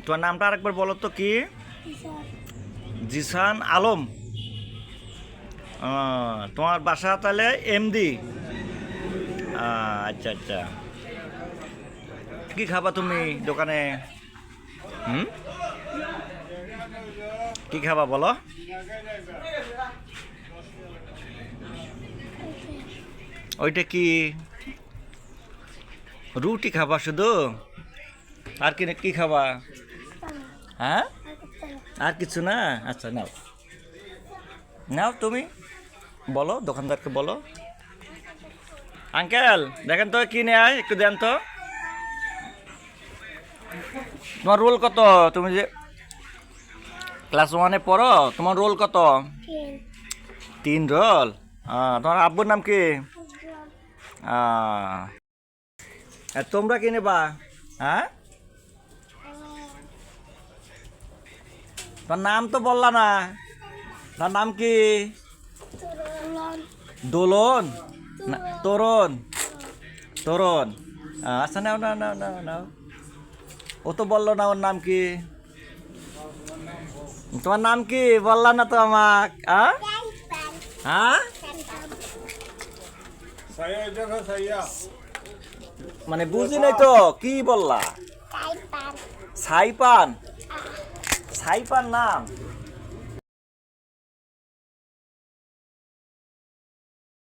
তোমার নামটা আরেকবার বলো তো কি? জিসান আলম। তোমার বাসা তাহলে এমডি। আচ্ছা আচ্ছা, কি খাবা তুমি দোকানে? হুম, কি খাবা বলো? ওইটা কি? রুটি খাবা শুধু? আর কি কি খাবা? হ্যাঁ, আর কিছু না? আচ্ছা নাও, নাও তুমি বলো, দোকানদারকে বলো। আঙ্কেল দেখেন তো কি নেয়, একটু দেন তো। তোমার রোল কত? তুমি যে ক্লাস 1-এ পড়ো, তোমার রোল কত? 3 রোল। তোমার আব্বুর নাম কি? আর তোমরা কি নেবা? হ্যাঁ, তোর নাম তো বললা না, তার নাম কি? দোলন না তরুণ? তরুণ। আচ্ছা নাও নাও নাও নাও নাও। ও তো বললো না ওর নাম কি। তোমার নাম কি বললা না তো আমাক? হ্যাঁ, মানে বুঝি নাই তো কি বললা। সাইপান? সাইপান নাম?